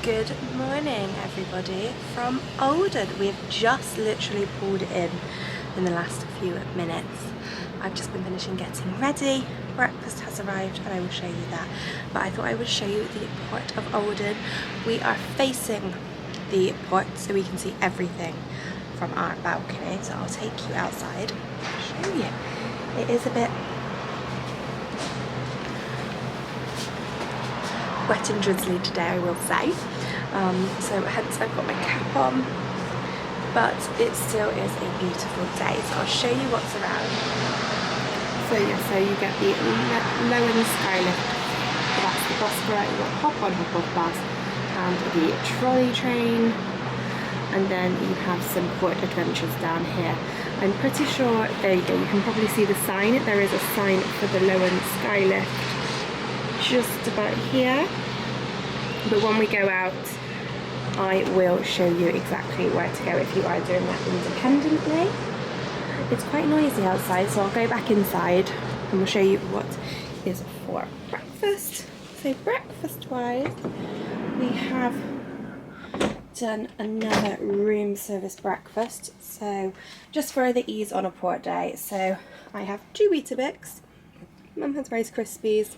Good morning everybody from Olden. We have just literally pulled in the last few minutes. I've just been finishing getting ready. Breakfast has arrived and I will show you that. But I thought I would show you the port of Olden. We are facing the port so we can see everything from our balcony. So I'll take you outside and show you. It is a bit wet and drizzly today, I will say. So hence I've got my cap on, but it still is a beautiful day. So I'll show you what's around. So yeah, so you get the Lowen Skylift. So that's the bus route. You've got hop on, hop off bus, and the trolley train, and then you have some port adventures down here. I'm pretty sure, there you go, you can probably see the sign. There is a sign for the Lowen Skylift just about here, but when we go out I will show you exactly where to go if you are doing that independently. It's quite noisy outside, so I'll go back inside and we'll show you what is for breakfast. So breakfast wise, we have done another room service breakfast, so just for the ease on a port day. So I have 2 Weetabix, Mum has Rice Krispies.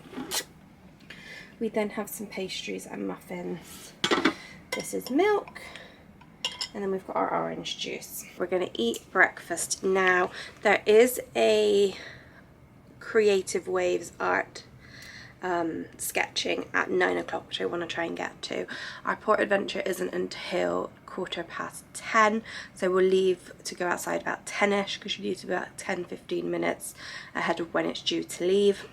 We then have some pastries and muffins. This is milk, and then we've got our orange juice. We're going to eat breakfast now. There is a Creative Waves art sketching at 9 o'clock, which I want to try and get to. Our port adventure isn't until 10:15, so we'll leave to go outside about 10ish, because you need to be about 10-15 minutes ahead of when it's due to leave.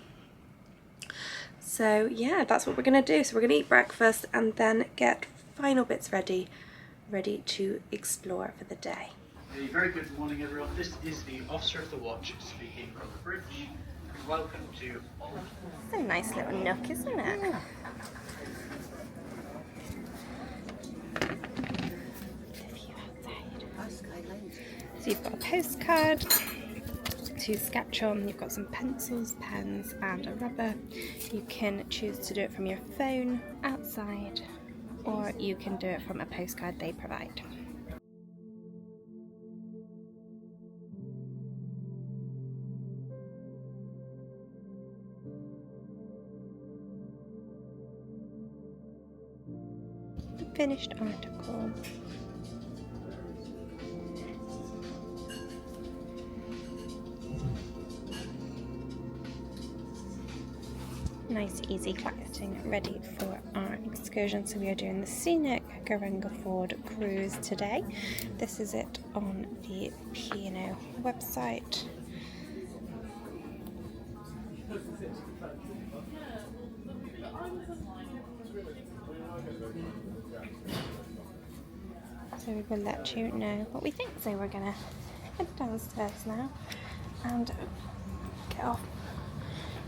So yeah, that's what we're going to do. So we're going to eat breakfast and then get final bits ready to explore for the day. A very good morning everyone. This is the officer of the watch speaking from the bridge. Welcome to Olden. It's a nice little nook, isn't it? Yeah. So you've got a postcard to sketch on, you've got some pencils, pens and a rubber. You can choose to do it from your phone outside, or you can do it from a postcard they provide. Finished article. Nice easy getting ready for our excursion. So we are doing the Scenic Geirangerfjord cruise today. This is it on the P&O website. So we will let you know what we think. So we're gonna head downstairs now and get off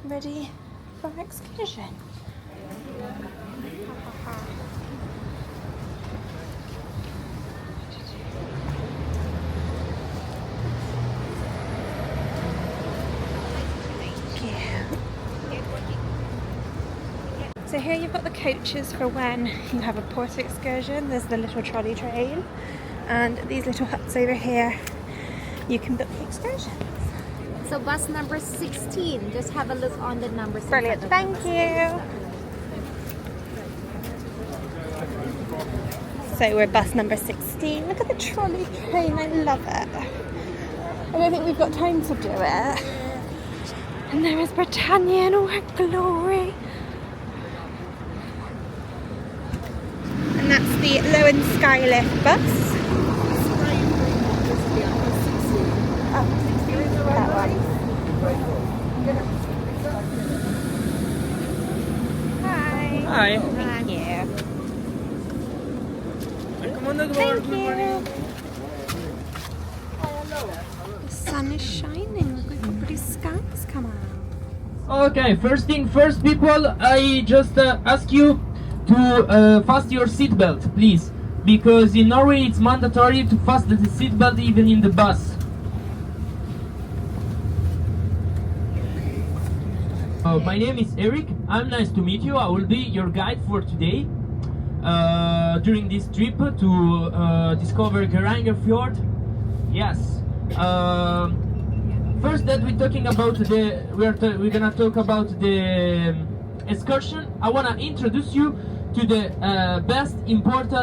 ready for excursion. So here you've got the coaches for when you have a port excursion. There's the little trolley train and these little huts over here. You can book the excursion. So bus number 16, just have a look on the numbers. Brilliant, thank you. So we're bus number 16. Look at the trolley train, I love it. I don't think we've got time to do it. And there is Britannia in all her glory. And that's the Lowen Skylift bus. That one. Hi. Hi. Thank you. Welcome on the board. Thank you. The sun is shining. Look, we've got pretty skies come out. Okay, first thing first, people, I just ask you to fasten your seatbelt, please, because in Norway it's mandatory to fasten the seatbelt even in the bus. My name is Eric. I'm nice to meet you. I will be your guide for today. during this trip to discover Geirangerfjord. Yes. First, that we're talking about we're gonna talk about the excursion. I wanna introduce you to the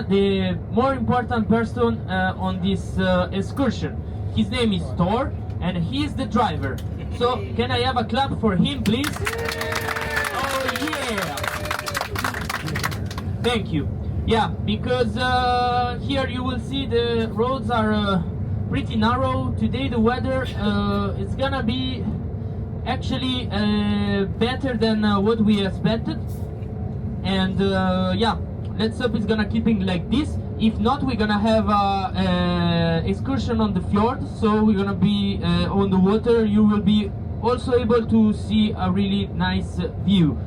the more important person on this excursion. His name is Thor, and he is the driver. So, can I have a clap for him, please? Oh yeah! Thank you. Yeah, because here you will see the roads are pretty narrow. Today the weather is gonna be actually better than what we expected, and yeah, let's hope it's gonna keep it like this. If not, we're gonna have a excursion on the fjord, so we're gonna be on the water. You will be also able to see a really nice view.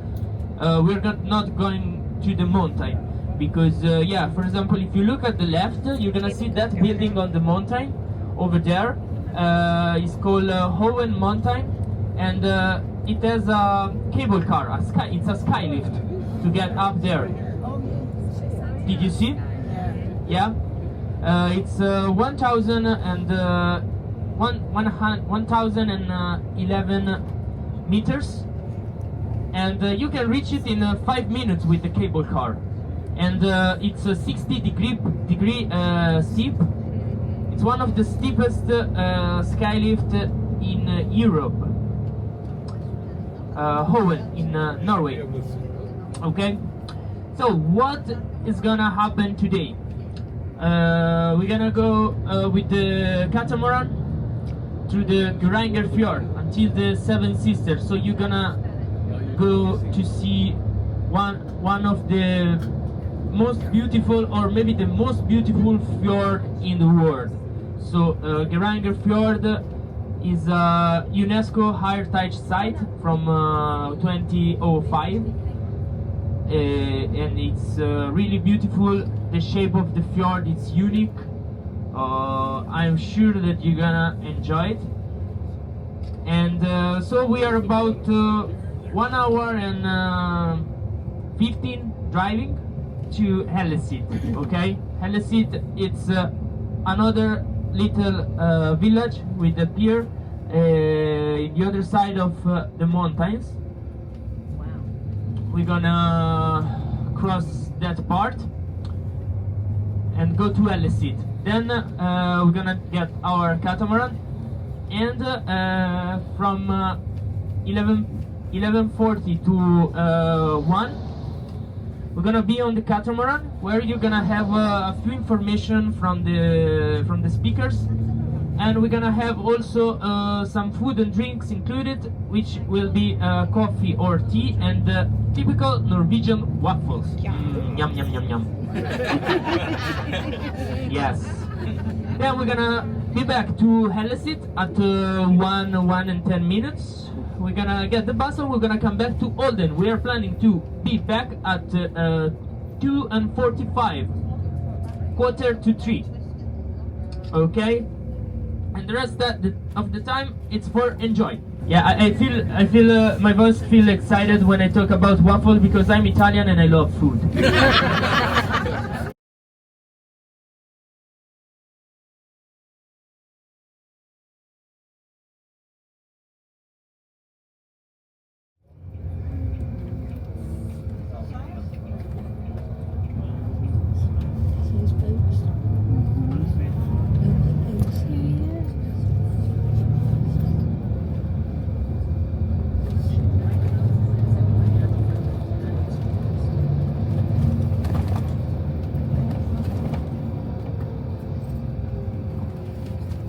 We're not going to the mountain because yeah, for example, if you look at the left, you're gonna see that building on the mountain over there. It's called Hohen Mountain, and it has a cable car, it's a sky lift to get up there. Did you see? Yeah. It's 1011 meters, and you can reach it in 5 minutes with the cable car. And it's a 60 degree steep. It's one of the steepest sky lift in Europe. Hohen in Norway. Okay. So what is gonna happen today? We're gonna go with the catamaran through the Geirangerfjord until the Seven Sisters. So you're gonna go to see one of the most beautiful, or maybe the most beautiful fjord in the world. So Geirangerfjord is a UNESCO heritage site from 2005, and it's really beautiful. The shape of the fjord is unique. I'm sure that you're gonna enjoy it. And so we are about 1 hour and 15 driving to Hellesylt. Okay, Hellesylt, it's another little village with a pier in the other side of the mountains. Wow. We're gonna cross that part and go to Hellesylt. Then we're gonna get our catamaran, and from 11:40 to 1, we're gonna be on the catamaran, where you're gonna have a few information from the speakers, and we're gonna have also some food and drinks included, which will be coffee or tea and typical Norwegian waffles. Yum yum yum yum. Yes. Then we're gonna be back to Hellesylt at 1 and 10 minutes. We're gonna get the bus and we're gonna come back to Olden. We are planning to be back at 2:45, 2:45. Okay, and the rest of the time it's for enjoy. Yeah, I feel my voice feel excited when I talk about waffle because I'm Italian and I love food.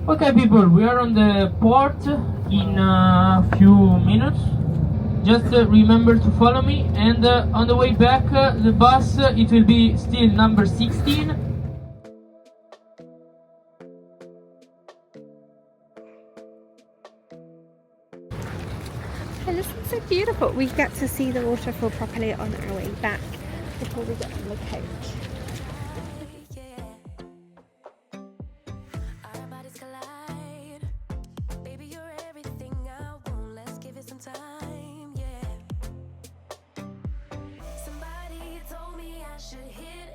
Okay people, we are on the port in a few minutes. Just remember to follow me, and on the way back the bus it will be still number 16. It looks so beautiful. We get to see the waterfall properly on our way back before we get on the coach. Somebody told me I should hit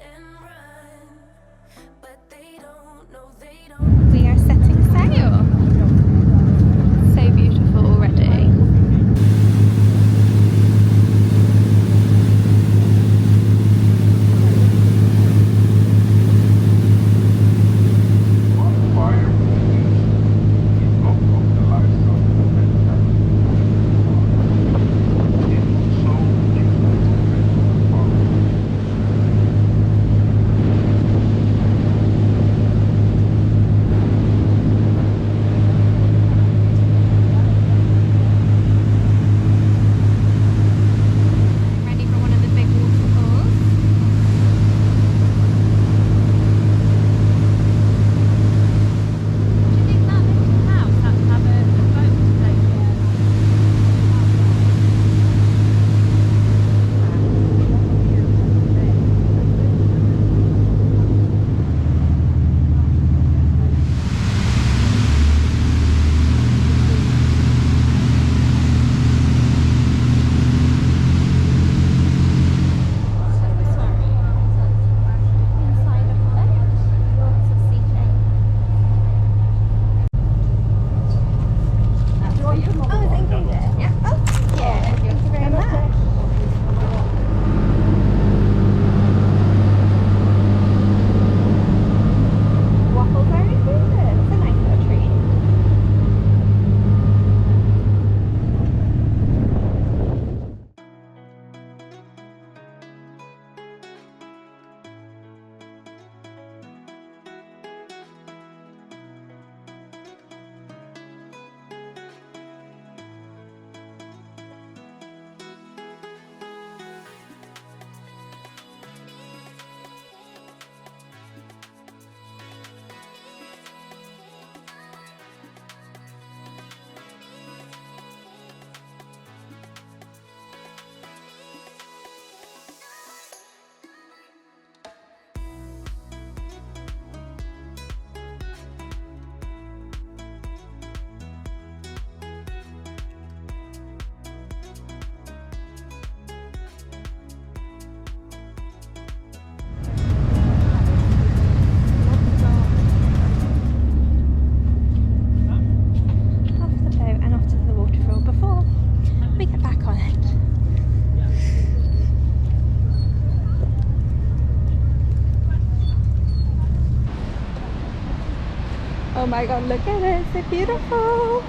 Oh my god, look at it, it's so beautiful.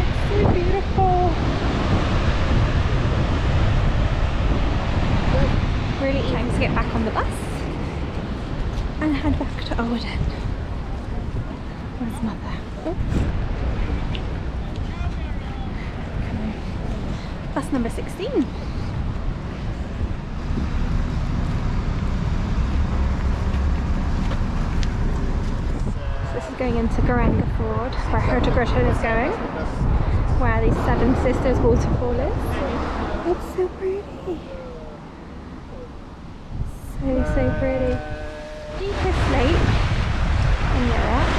It's so beautiful. Really time to get back on the bus and head back to Olden. Where's Mother? Oh. Bus number 16. This is going into Geirangerfjord, where Hertogrutten is going, where the Seven Sisters waterfall is. It's so pretty. So pretty. Deepest lake in Europe.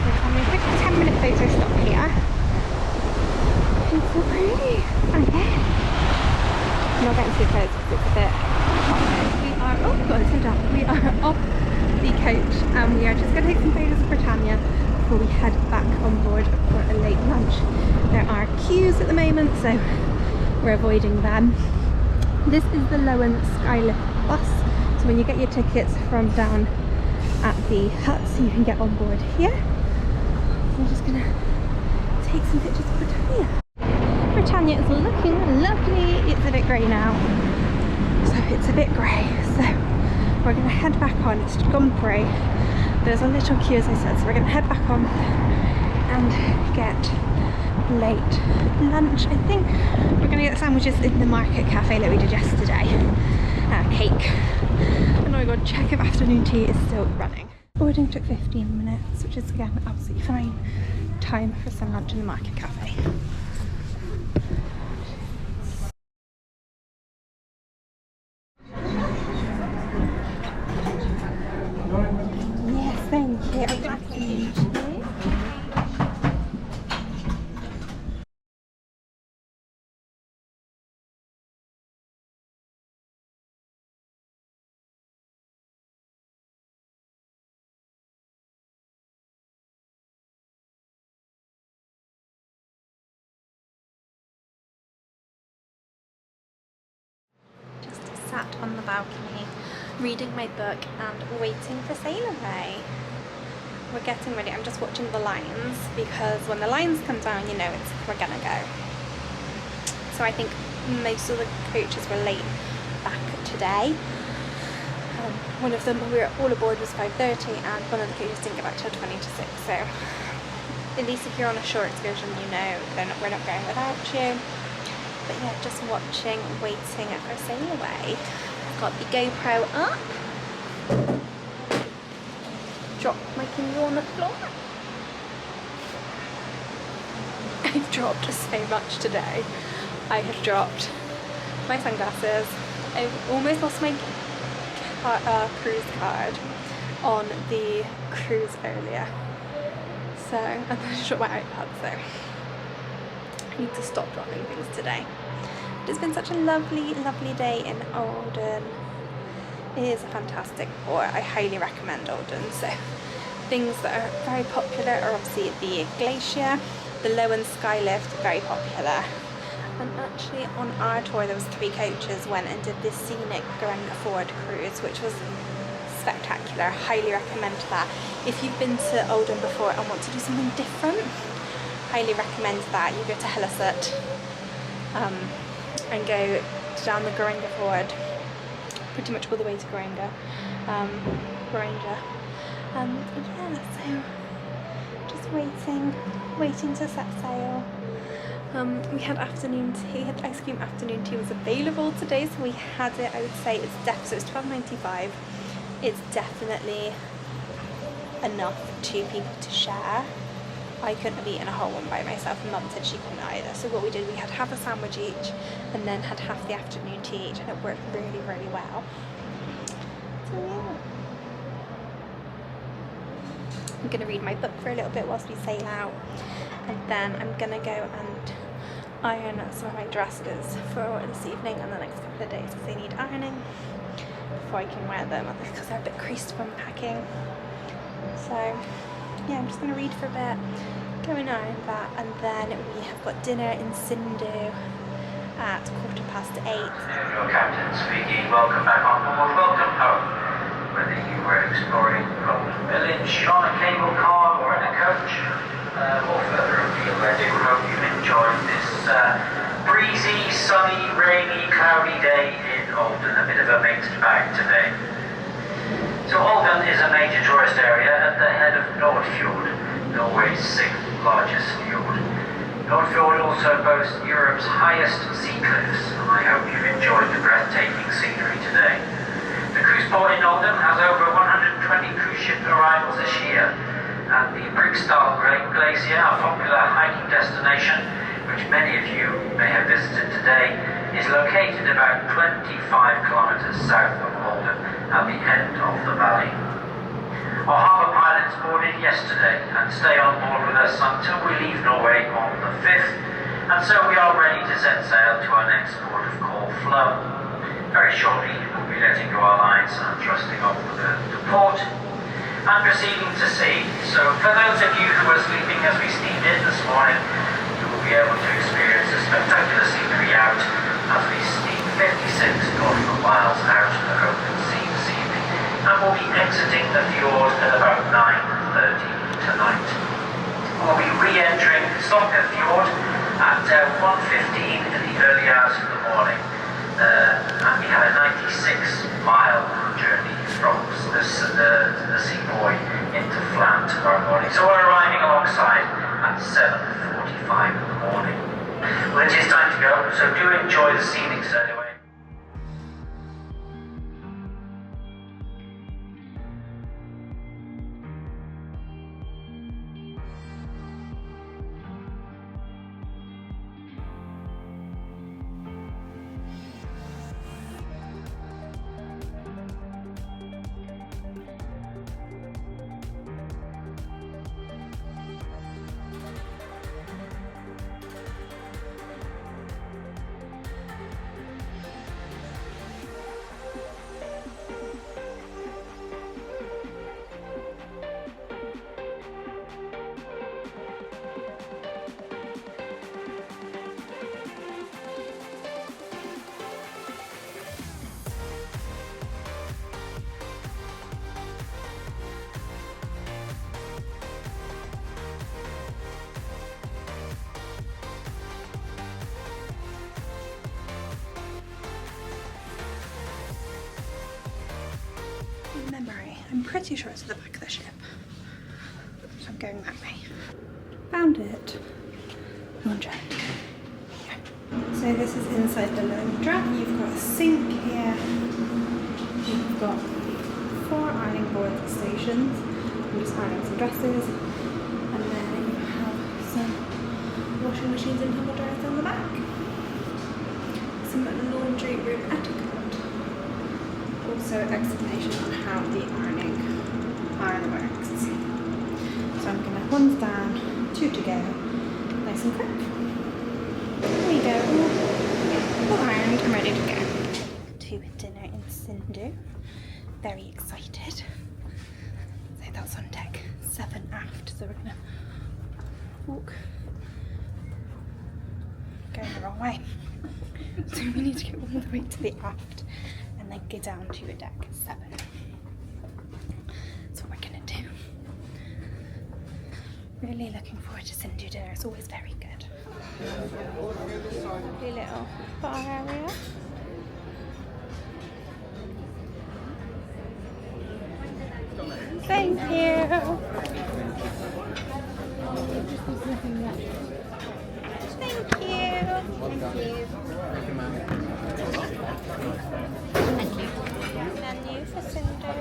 We're having a quick 10-minute photo stop here. It's so pretty. Again. I'm not getting too close because it's a bit hot. We are, oh god, it's so dark. We are off the coach and we are just going to take some photos of Britannia before we head back on board for a late lunch. There are queues at the moment, so we're avoiding them. This is the Lowen Skylift bus, so when you get your tickets from down at the huts you can get on board here. So I'm just going to take some pictures of Britannia. Britannia is looking lovely. It's a bit grey now, so it's a bit grey, so we're going to head back on. It's gone grey. There's a little queue as I said, so we're going to head back on and get late lunch. I think we're going to get sandwiches in the market cafe like we did yesterday. Cake. And oh my god, check if afternoon tea is still running. Boarding took 15 minutes, which is again absolutely fine. Time for some lunch in the market cafe. Yes, thank you. I'm glad to meet you. Sat on the balcony reading my book and waiting for sailaway. We're getting ready. I'm just watching the lines because when the lines come down, you know we're gonna go. So I think most of the coaches were late back today. One of them, we were all aboard, was 5:30 and one of the coaches didn't get back till 20 to 6. So at least if you're on a short excursion, you know we're not going without you. But yeah, just watching, waiting for sailaway. I've got the GoPro up. Dropped my Kindle on the floor. I've dropped so much today. I have dropped my sunglasses. I've almost lost my cruise card on the cruise earlier. So, and then I dropped my iPad, so I need to stop dropping things today. It's been such a lovely, lovely day in Olden. It is a fantastic port. I highly recommend Olden. So things that are very popular are obviously the glacier, the Lowen Skylift, very popular. And actually on our tour there was 3 coaches went and did this Scenic Geirangerfjord cruise, which was spectacular. Highly recommend that. If you've been to Olden before and want to do something different, highly recommend that. You go to Hellesylt and go down the Geirangerfjord, pretty much all the way to Geirangerfjord. Yeah, so just waiting to set sail. We had afternoon tea, ice cream afternoon tea was available today, so we had it. I would say so it's £12.95. It's definitely enough for 2 people to share. I couldn't have eaten a whole one by myself, and Mum said she couldn't either. So what we did, we had half a sandwich each and then had half the afternoon tea each, and it worked really, really well. So yeah. I'm going to read my book for a little bit whilst we sail out, and then I'm going to go and iron some of my dresses for this evening and the next couple of days because they need ironing before I can wear them, because they're a bit creased from packing. So yeah, I'm just going to read for a bit, go and iron that, and then we have got dinner in Sindhu at 8:15. Your captain speaking. Welcome back on board. Welcome home. Whether you were exploring Olden village on a cable car or in a coach, or further afield, I do hope you've enjoyed this breezy, sunny, rainy, cloudy day in Olden. A bit of a mixed bag today. So Olden is a major tourist area at the head of Fjord, Norway's 6th largest fjord. Fjord also boasts Europe's highest sea cliffs, and I hope you've enjoyed the breathtaking scenery today. The cruise port in Olden has over 120 cruise ship arrivals this year, and the Brigsdal Glacier, a popular hiking destination, which many of you may have visited today, is located about 25 kilometers south of Olden at the end of the valley. Our harbour pilots boarded yesterday and stay on board with us until we leave Norway on the 5th, and so we are ready to set sail to our next port of call, Flåm. Very shortly we'll be letting go our lines and thrusting off to port and proceeding to sea. So for those of you who are sleeping as we steamed in this morning, you will be able to experience the spectacular scenery out as we steam 56 nautical miles out to the open sea this evening, and we'll be exiting the fjord at about 9:30 tonight. We'll be re-entering Fjord at 1:15 in the early hours of the morning, and we have a 96-mile journey from the Seaboy into Flåm tomorrow morning. So we're arriving alongside at 7:45 in the morning. Well, it is time to go, so do enjoy the scenic sailaway. Memory. I'm pretty sure it's at the back of the ship. So I'm going that way. Found it. Come on, check. So this is inside the laundrette. You've got a sink here. You've got 4 ironing board stations. I'm just ironing some dresses. And then you have some washing machines and tumble dryers on the back. Some laundry room etiquette. Also explanation on how the iron works. So I'm gonna 1's down, 2 to go, nice and quick. There we go, all ironed and ready to go. To dinner in Sindhu, very excited. So that's on deck 7 aft, so we're gonna walk, going the wrong way. So we need to go all the way to the aft and then get down to deck 7. That's what we're gonna do. Really looking forward to Sindhu dinner. It's always very good. Lovely little bar area. Thank you. Thank you. Thank you. Menu for Sindhu.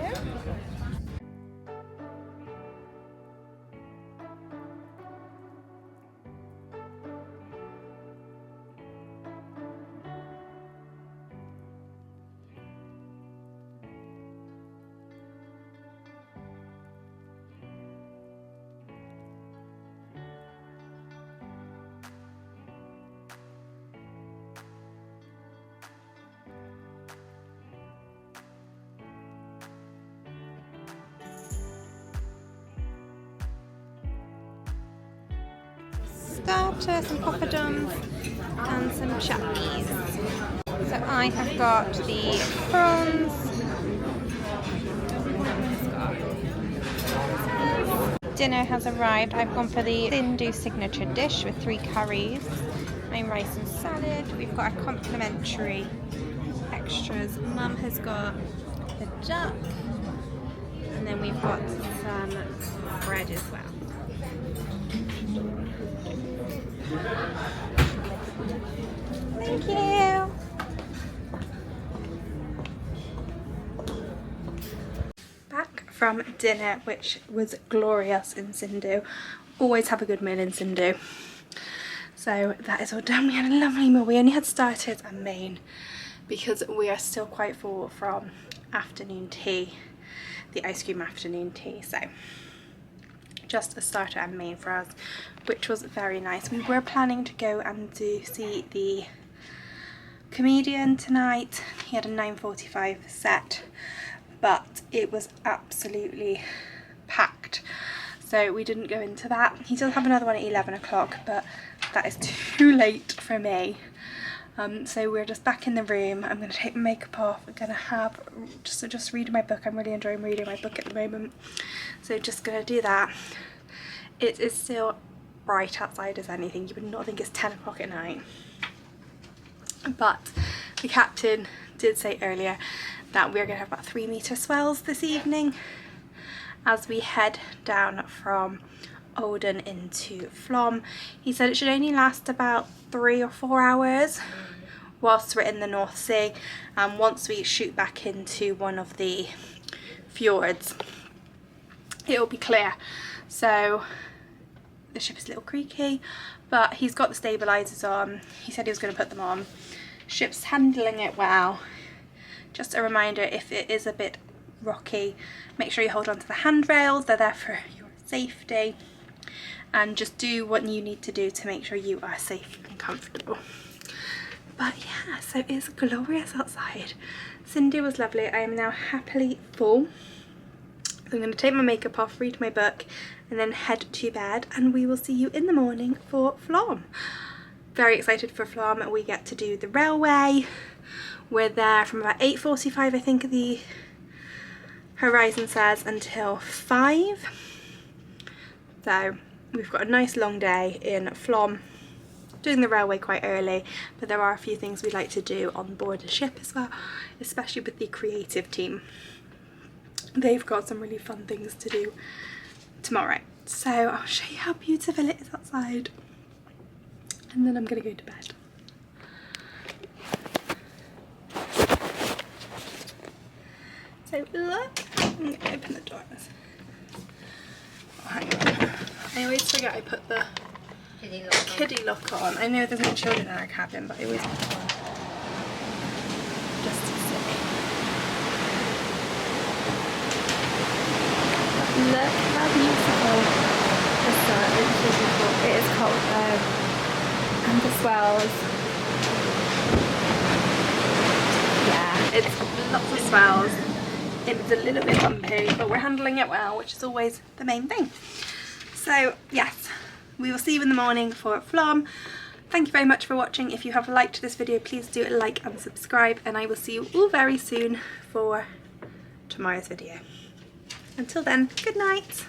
Starter, some poppadoms, and some chutneys. So I have got the prawns. Dinner has arrived. I've gone for the Sindhu signature dish with 3 curries, plain rice and salad. We've got our complimentary extras. Mum has got the duck, and then we've got some bread as well. Thank you. Back from dinner, which was glorious in Sindhu. Always have a good meal in Sindhu. So that is all done. We had a lovely meal. We only had starters and main because we are still quite full from afternoon tea, the ice cream afternoon tea. So just a starter and main for us, which was very nice. We were planning to go and see the comedian tonight. He had a 9:45 set, but it was absolutely packed, so we didn't go into that. He does have another one at 11 o'clock, but that is too late for me. So we're just back in the room. I'm going to take my makeup off. I'm going to have just read my book. I'm really enjoying reading my book at the moment, so just going to do that. It is still bright outside as anything. You would not think it's 10 o'clock at night, but the captain did say earlier that we're going to have about 3-meter swells this evening as we head down from Olden into Flåm. He said it should only last about 3 or 4 hours whilst we're in the North Sea, and once we shoot back into one of the fjords it'll be clear. So the ship is a little creaky, but he's got the stabilizers on. He said he was going to put them on. Ship's handling it well. Just a reminder, if it is a bit rocky, make sure you hold on to the handrails. They're there for your safety, and just do what you need to do to make sure you are safe and comfortable. But yeah, so it's glorious outside. Sindhu was lovely. I am now happily full. I'm going to take my makeup off, read my book, and then head to bed, and we will see you in the morning for Flåm. Very excited for Flåm. We get to do the railway. We're there from about 8:45, I think the horizon says, until 5. So we've got a nice long day in Flåm, doing the railway quite early, but there are a few things we'd like to do on board the ship as well, especially with the creative team. They've got some really fun things to do tomorrow. So I'll show you how beautiful it is outside, and then I'm going to go to bed. So look, I'm going to open the doors. Oh, hang on. I always forget I put the kiddie lock on. I know there's no children in our cabin, but I always put it on just to see. Look how beautiful the sun is. Beautiful. It is cold though, and the swells. Yeah, it's lots of swells. It was a little bit bumpy, but we're handling it well, which is always the main thing. So yes, we will see you in the morning for Flåm. Thank you very much for watching. If you have liked this video, please do like and subscribe, and I will see you all very soon for tomorrow's video. Until then, good night.